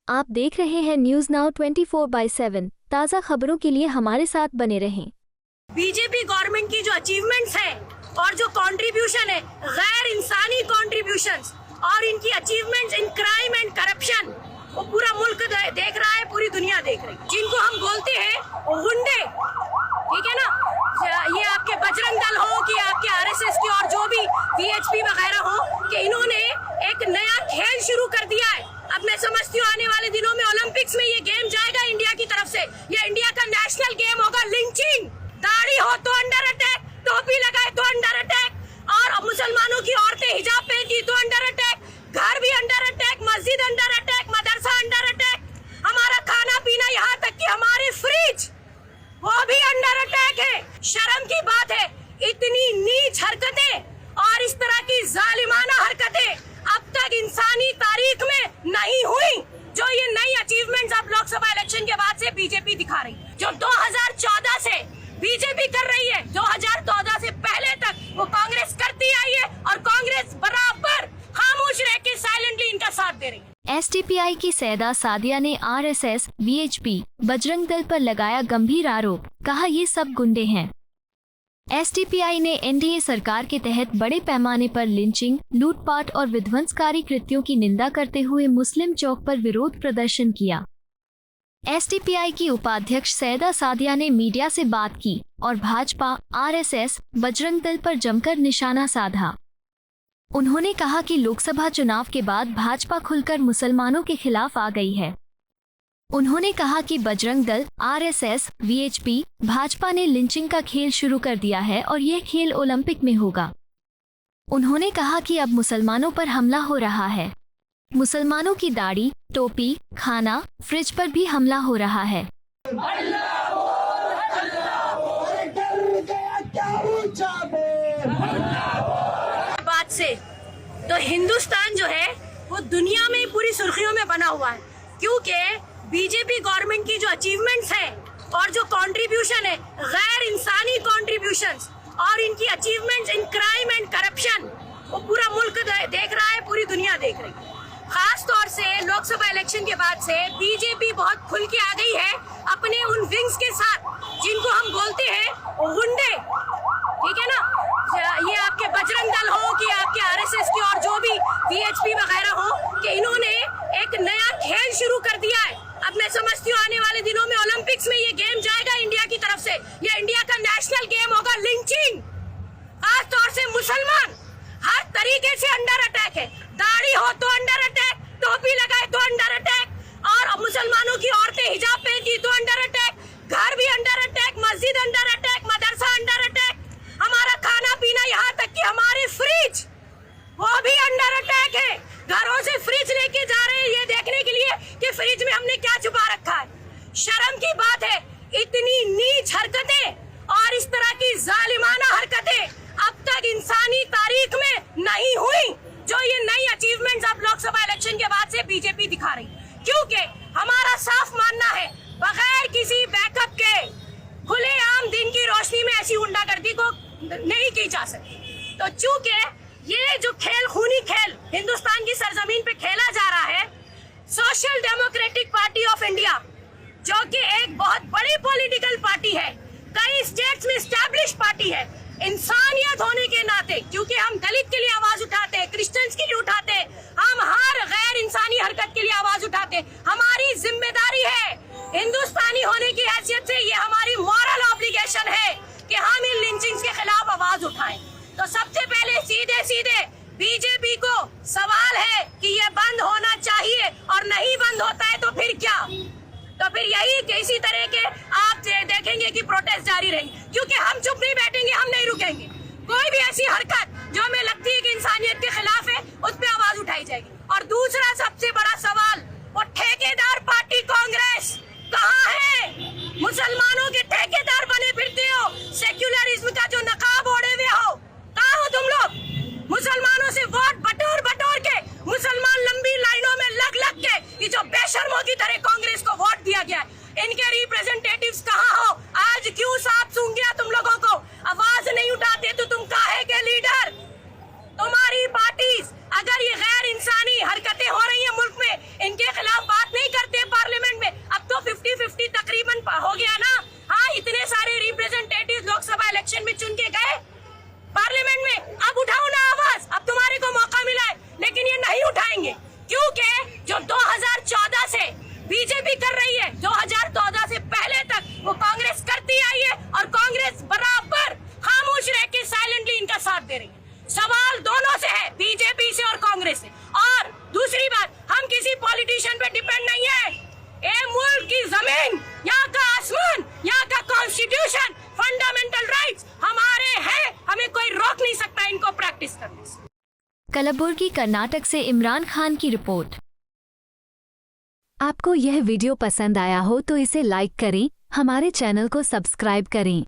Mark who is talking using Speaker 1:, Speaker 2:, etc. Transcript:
Speaker 1: आप देख रहे हैं न्यूज नाउ 24/7। ताज़ा खबरों के लिए हमारे साथ बने रहें।
Speaker 2: बीजेपी गवर्नमेंट की जो अचीवमेंट्स हैं और जो कंट्रीब्यूशन है, गैर इंसानी कॉन्ट्रीब्यूशंस और इनकी achievements in crime and corruption, वो पूरा मुल्क देख रहा है, पूरी दुनिया देख रही है। जिनको हम बोलते हैं गुंडे, ठीक है ना, ये आपके बजरंग दल हो कि आपके आरएसएस की और जो भी वीएचपी वगैरह हो, कि इन्होंने एक नया खेल शुरू कर दिया है। अब मैं समझती हूँ आने वाले दिनों में ओलंपिक्स में ये गेम जाएगा इंडिया की तरफ से। ये इंडिया का नेशनल गेम होगा। लिंचिंग, दाढ़ी हो तो अंडर अटैक, टोपी लगाए तो अंडर अटैक, और मुसलमानों की औरतें हिजाब पहनती तो अंडर अटैक, घर भी अंडर अटैक, मस्जिद अंडर अटैक, मदरसा अंडर अटैक, हमारा खाना पीना, यहाँ तक कि हमारे फ्रिज वो भी अंडर अटैक है। शर्म की बात है, इतनी नीच हरकतें और इस तरह की जालिमाना हरकतें अब तक इंसानी तारीख में नहीं हुई। जो ये नई अचीवमेंट्स अब लोकसभा इलेक्शन के बाद से बीजेपी दिखा रही, जो 2014 से बीजेपी कर रही है, 2014 से पहले तक वो कांग्रेस करती आई है और कांग्रेस बराबर खामोश रह के साइलेंटली इनका साथ दे रही है।
Speaker 1: एसटीपीआई की सैयदा सादिया ने आरएसएस, वीएचपी, बजरंग दल पर लगाया गंभीर आरोप, कहा ये सब गुंडे हैं। एसटीपीआई ने एनडीए सरकार के तहत बड़े पैमाने पर लिंचिंग, लूटपाट और विध्वंसकारी कृत्यों की निंदा करते हुए मुस्लिम चौक पर विरोध प्रदर्शन किया। एसटीपीआई की उपाध्यक्ष सैयदा सादिया ने मीडिया से बात की और भाजपा, आरएसएस, बजरंग दल पर जमकर निशाना साधा। उन्होंने कहा कि लोकसभा चुनाव के बाद भाजपा खुलकर मुसलमानों के खिलाफ आ गई है। उन्होंने कहा कि बजरंग दल, आरएसएस, वीएचपी, भाजपा ने लिंचिंग का खेल शुरू कर दिया है और यह खेल ओलंपिक में होगा। उन्होंने कहा कि अब मुसलमानों पर हमला हो रहा है। मुसलमानों की दाढ़ी, टोपी, खाना, फ्रिज पर भी हमला हो रहा है।
Speaker 2: बात से तो हिंदुस्तान जो है वो दुनिया में पूरी सुर्खियों में बना हुआ है, क्योंकि बीजेपी गवर्नमेंट की जो अचीवमेंट्स हैं और जो कंट्रीब्यूशन है, गैर इंसानी कॉन्ट्रीब्यूशंस और इनकी achievements in crime and corruption, वो पूरा मुल्क देख रहा है, पूरी दुनिया देख रही है। खास तौर से लोकसभा इलेक्शन के बाद से बीजेपी बहुत खुल के आ गई है अपने उन विंग्स के साथ, जिनको हम बोलते हैं गुंडे, ठीक है ना, ये आपके बजरंग दल हो कि आपके आरएसएस की और जो भी वीएचपी वगैरह हो, कि इन्होंने एक नया खेल शुरू कर दिया है। अब मैं समझती हूँ आने वाले दिनों में ओलंपिक्स में ये गेम जाएगा इंडिया की तरफ से। ये इंडिया का नेशनल गेम होगा। लिंचिंग, खास तौर से मुसलमान, हर तरीके से अंडर अटैक है। दाढ़ी हो तो अंडर अटैक, टोपी लगाए तो अंडर अटैक, और मुसलमानों की औरतें हिजाब पहनती तो अंडर अटैक, घर भी अंडर अटैक, मस्जिद अंडर अटैक, मदरसा अंडर अटैक, हमारा खाना पीना, यहाँ तक कि हमारे फ्रिज वो भी अंडर अटैक है। घरों से फ्रिज लेके जा रहे हैं ये देखने के लिए कि फ्रिज में हमने क्या छुपा रखा है। शर्म की बात है, इतनी नीच हरकतें और इस तरह की जालिमाना हरकतें अब तक इंसानी तारीख में नहीं हुई। जो ये नई अचीवमेंट्स अब लोकसभा इलेक्शन के बाद से बीजेपी दिखा रही, क्योंकि हमारा साफ मानना है बगैर किसी बैकअप के खुलेआम दिन की रोशनी में ऐसी गुंडागर्दी को नहीं की जा सकती। तो चूंकि ये जो खेल, खूनी खेल हिंदुस्तान की सरजमीन पे खेला जा रहा है, social democratic party of India, जो कि एक बहुत बड़ी पॉलिटिकल पार्टी है, कई स्टेट्स में एस्टैब्लिश पार्टी है, इंसानियत होने के नाते, क्योंकि हम दलित के लिए आवाज उठाते हैं, क्रिश्चियंस के लिए उठाते हैं, हम हर गैर इंसानी हरकत के लिए आवाज उठाते हैं। हमारी जिम्मेदारी है, हिंदुस्तानी होने की हैसियत से ये हमारी मॉरल ऑब्लिगेशन है कि हम इन लिंचिंग्स के खिलाफ आवाज उठाएं। तो सबसे पहले सीधे सीधे बीजेपी को सवाल है कि ये बंद होना चाहिए, और नहीं बंद होता है तो फिर क्या? तो फिर यही कि इसी तरह के आप देखेंगे कि प्रोटेस्ट जारी रहेंगे, क्योंकि हम चुप नहीं बैठेंगे, हम नहीं रुकेंगे। कोई भी ऐसी हरकत जो हमें लगती है कि इंसानियत के खिलाफ है, उस पर आवाज उठाई जाएगी। और दूसरा सबसे बड़ा सवाल, वो ठेकेदार पार्टी कांग्रेस कहाँ है? मुसलमानों के ठेकेदार बने फिरते हो, सेक्युलरिज्म का जो नकाब ओढ़े हुए हो, कहाँ हो तुम लोग? मुसलमानों से वोट बटोर बटोर के, मुसलमान लंबी लाइनों में लग लग के, ये जो बेशर्मों की तरह कांग्रेस को वोट दिया गया है, इनके रिप्रेजेंटेटिव्स कहाँ हो? आज क्यों सांप सूंघ गया तुम लोगों को? आवाज नहीं उठाते तो तुम काहे के लीडर? तुम्हारी पार्टीज अगर ये गैर इंसानी हरकतें हो रही है मुल्क में, इनके खिलाफ बात नहीं करती जो 2014 से बीजेपी कर रही है, 2014 से पहले तक वो कांग्रेस करती आई है और कांग्रेस बराबर खामोश रह के साइलेंटली इनका साथ दे रही है। सवाल दोनों से है, बीजेपी से और कांग्रेस से। और दूसरी बात, हम किसी पॉलिटिशियन पे डिपेंड नहीं है। ये मुल्क की जमीन, यहाँ का आसमान, यहाँ का कॉन्स्टिट्यूशन, फंडामेंटल राइट्स हमारे हैं, हमें कोई रोक नहीं सकता इनको प्रैक्टिस करने से।
Speaker 1: कलबुर्गी कर्नाटक से इमरान खान की रिपोर्ट।
Speaker 3: आपको यह वीडियो पसंद आया हो तो इसे लाइक करें, हमारे चैनल को सब्सक्राइब करें।